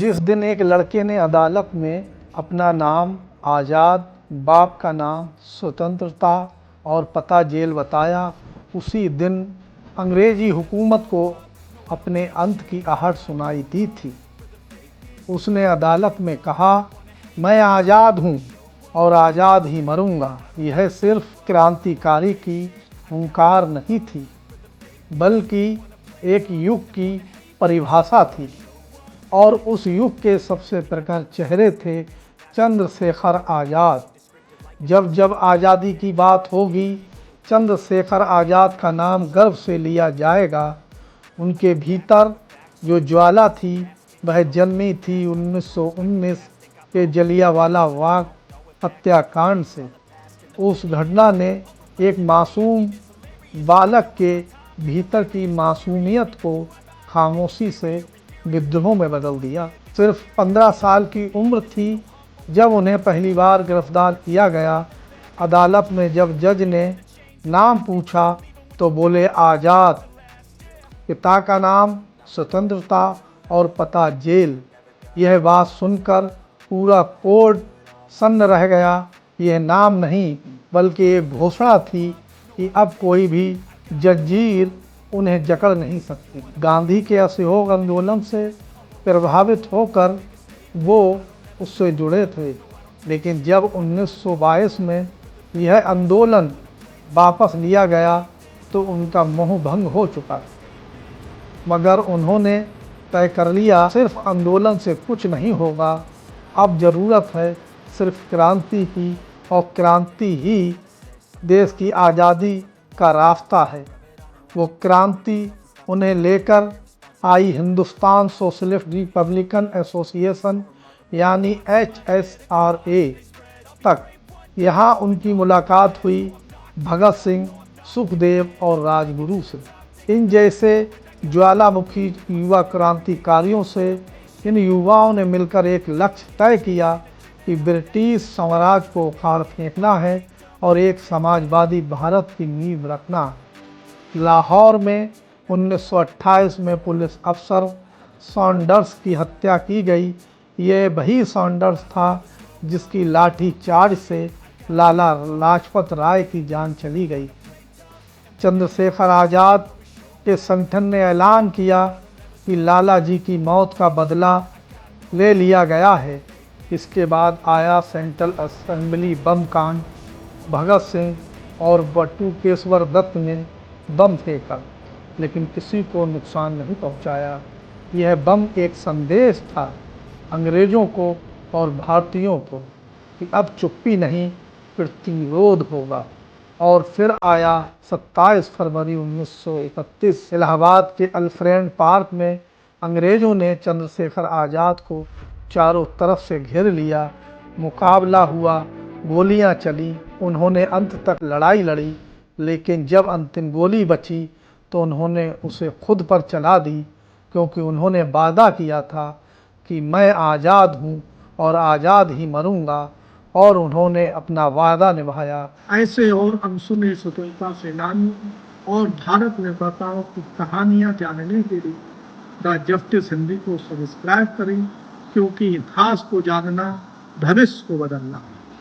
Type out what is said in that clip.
जिस दिन एक लड़के ने अदालत में अपना नाम आज़ाद, बाप का नाम स्वतंत्रता और पता जेल बताया, उसी दिन अंग्रेज़ी हुकूमत को अपने अंत की आहट सुनाई दी थी। उसने अदालत में कहा, मैं आज़ाद हूँ और आज़ाद ही मरूँगा। यह सिर्फ क्रांतिकारी की हुंकार नहीं थी, बल्कि एक युग की परिभाषा थी। और उस युग के सबसे प्रखर चेहरे थे चंद्रशेखर आज़ाद। जब जब आज़ादी की बात होगी, चंद्रशेखर आज़ाद का नाम गर्व से लिया जाएगा। उनके भीतर जो ज्वाला थी वह जन्मी थी 1919 के जलियांवाला बाग हत्याकांड से। उस घटना ने एक मासूम बालक के भीतर की मासूमियत को खामोशी से विद्रोह में बदल दिया। सिर्फ 15 साल की उम्र थी जब उन्हें पहली बार गिरफ्तार किया गया। अदालत में जब जज ने नाम पूछा तो बोले आज़ाद, पिता का नाम स्वतंत्रता और पता जेल। यह बात सुनकर पूरा कोर्ट सन्न रह गया। यह नाम नहीं बल्कि एक घोषणा थी कि अब कोई भी जंजीर उन्हें जकड़ नहीं सकती। गांधी के असहयोग आंदोलन से प्रभावित होकर वो उससे जुड़े थे, लेकिन जब 1922 में यह आंदोलन वापस लिया गया तो उनका मोह भंग हो चुका। मगर उन्होंने तय कर लिया, सिर्फ आंदोलन से कुछ नहीं होगा। अब ज़रूरत है सिर्फ क्रांति की, और क्रांति ही देश की आज़ादी का रास्ता है। वो क्रांति उन्हें लेकर आई हिंदुस्तान सोशलिस्ट रिपब्लिकन एसोसिएशन यानी HSRA तक। यहाँ उनकी मुलाकात हुई भगत सिंह, सुखदेव और राजगुरु से। इन जैसे ज्वालामुखी युवा क्रांतिकारियों से इन युवाओं ने मिलकर एक लक्ष्य तय किया कि ब्रिटिश साम्राज्य को उखाड़ फेंकना है और एक समाजवादी भारत की नींव रखना। लाहौर में 1928 में पुलिस अफसर सॉन्डर्स की हत्या की गई। ये वही सॉन्डर्स था जिसकी लाठी चार्ज से लाला लाजपत राय की जान चली गई। चंद्रशेखर आज़ाद के संगठन ने ऐलान किया कि लाला जी की मौत का बदला ले लिया गया है। इसके बाद आया सेंट्रल असेंबली बम कांड। भगत सिंह और बटुकेश्वर दत्त ने बम फेंका, लेकिन किसी को नुकसान नहीं पहुंचाया। यह बम एक संदेश था अंग्रेज़ों को और भारतीयों को कि अब चुप्पी नहीं, प्रतिरोध होगा। और फिर आया 27 फरवरी 1931। इलाहाबाद के अल्फ्रेड पार्क में अंग्रेज़ों ने चंद्रशेखर आज़ाद को चारों तरफ से घेर लिया। मुकाबला हुआ, गोलियां चली। उन्होंने अंत तक लड़ाई लड़ी, लेकिन जब अंतिम गोली बची तो उन्होंने उसे खुद पर चला दी, क्योंकि उन्होंने वादा किया था कि मैं आज़ाद हूँ और आज़ाद ही मरूँगा। और उन्होंने अपना वादा निभाया। ऐसे और अनसुने स्वतंत्रता सेनानियों और भारत निर्माताओं की कहानियाँ जानने के लिए द जस्टिस हिंदी को सब्सक्राइब करें, क्योंकि इतिहास को जानना भविष्य को बदलना।